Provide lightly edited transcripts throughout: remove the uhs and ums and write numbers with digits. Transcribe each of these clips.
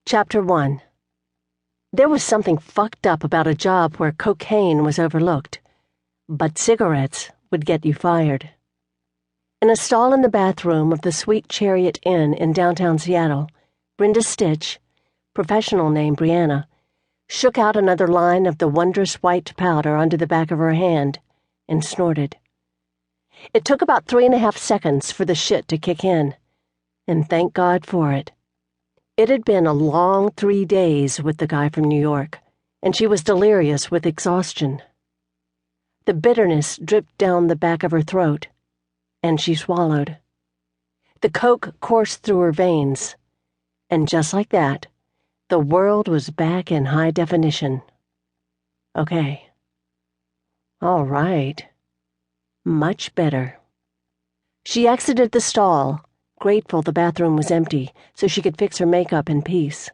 Chapter 1. There was something fucked up about a job where cocaine was overlooked, but cigarettes would get you fired. In a stall in the bathroom of the Sweet Chariot Inn in downtown Seattle, Brenda Stitch, professional name Brianna, shook out another line of the wondrous white powder onto the back of her hand and snorted. It took about 3.5 seconds for the shit to kick in, and thank God for it. It had been a long 3 days with the guy from New York, and she was delirious with exhaustion. The bitterness dripped down the back of her throat, and she swallowed. The coke coursed through her veins, and just like that, the world was back in high definition. Okay. All right. Much better. She exited the stall, grateful the bathroom was empty so she could fix her makeup in peace.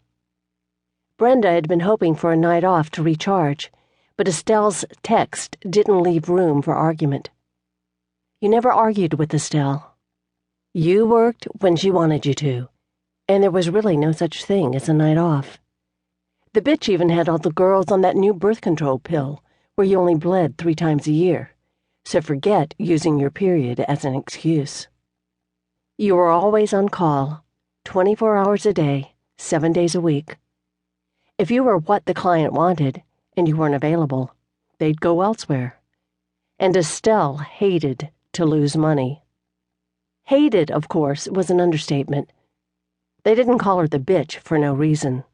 Brenda had been hoping for a night off to recharge, but Estelle's text didn't leave room for argument. You never argued with Estelle. You worked when she wanted you to, and there was really no such thing as a night off. The bitch even had all the girls on that new birth control pill where you only bled 3 times a year, so forget using your period as an excuse. You were always on call, 24 hours a day, 7 days a week. If you were what the client wanted and you weren't available, they'd go elsewhere. And Estelle hated to lose money. Hated, of course, was an understatement. They didn't call her the bitch for no reason.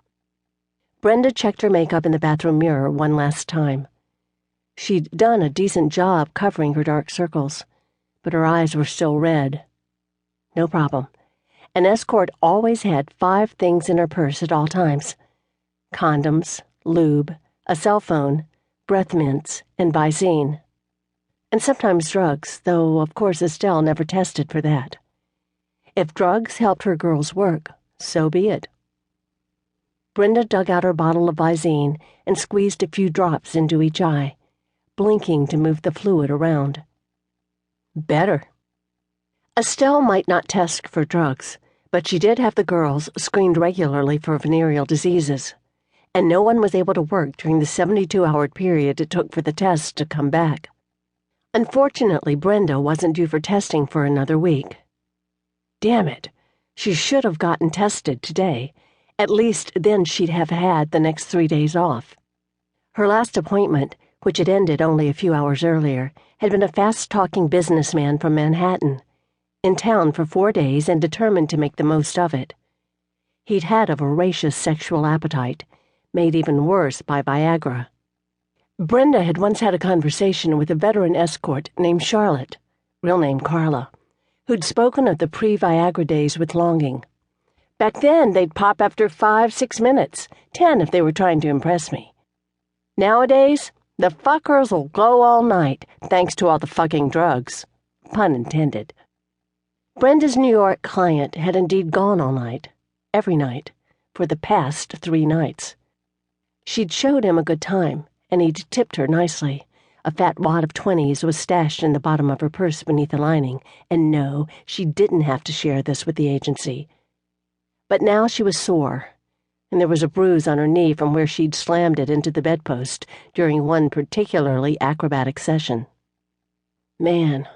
Brenda checked her makeup in the bathroom mirror one last time. She'd done a decent job covering her dark circles, but her eyes were still red. No problem. An escort always had 5 things in her purse at all times: condoms, lube, a cell phone, breath mints, and Visine. And sometimes drugs, though of course Estelle never tested for that. If drugs helped her girls work, so be it. Brenda dug out her bottle of Visine and squeezed a few drops into each eye, blinking to move the fluid around. Better. Estelle might not test for drugs, but she did have the girls screened regularly for venereal diseases, and no one was able to work during the 72-hour period it took for the tests to come back. Unfortunately, Brenda wasn't due for testing for another week. Damn it, she should have gotten tested today. At least then she'd have had the next 3 days off. Her last appointment, which had ended only a few hours earlier, had been a fast-talking businessman from Manhattan, in town for 4 days and determined to make the most of it. He'd had a voracious sexual appetite, made even worse by Viagra. Brenda had once had a conversation with a veteran escort named Charlotte, real name Carla, who'd spoken of the pre-Viagra days with longing. Back then, they'd pop after 5-6 minutes, 10 if they were trying to impress me. Nowadays, the fuckers will go all night, thanks to all the fucking drugs. Pun intended. Brenda's New York client had indeed gone all night, every night, for the past 3 nights. She'd showed him a good time, and he'd tipped her nicely. A fat wad of 20s was stashed in the bottom of her purse beneath the lining, and no, she didn't have to share this with the agency. But now she was sore, and there was a bruise on her knee from where she'd slammed it into the bedpost during one particularly acrobatic session. Man,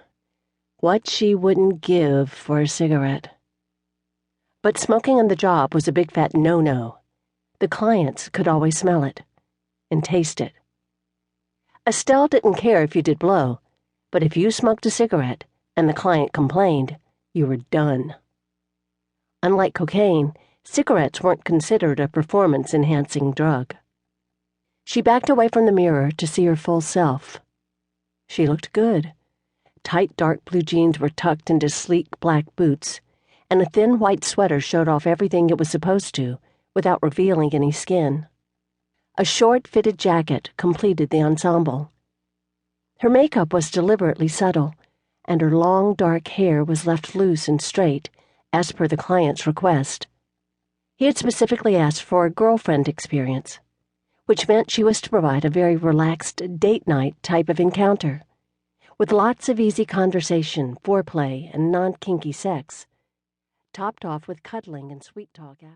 what she wouldn't give for a cigarette. But smoking on the job was a big fat no-no. The clients could always smell it and taste it. Estelle didn't care if you did blow, but if you smoked a cigarette and the client complained, you were done. Unlike cocaine, cigarettes weren't considered a performance-enhancing drug. She backed away from the mirror to see her full self. She looked good. Tight dark blue jeans were tucked into sleek black boots, and a thin white sweater showed off everything it was supposed to, without revealing any skin. A short fitted jacket completed the ensemble. Her makeup was deliberately subtle, and her long dark hair was left loose and straight, as per the client's request. He had specifically asked for a girlfriend experience, which meant she was to provide a very relaxed date night type of encounter, with lots of easy conversation, foreplay, and non-kinky sex, topped off with cuddling and sweet talk after.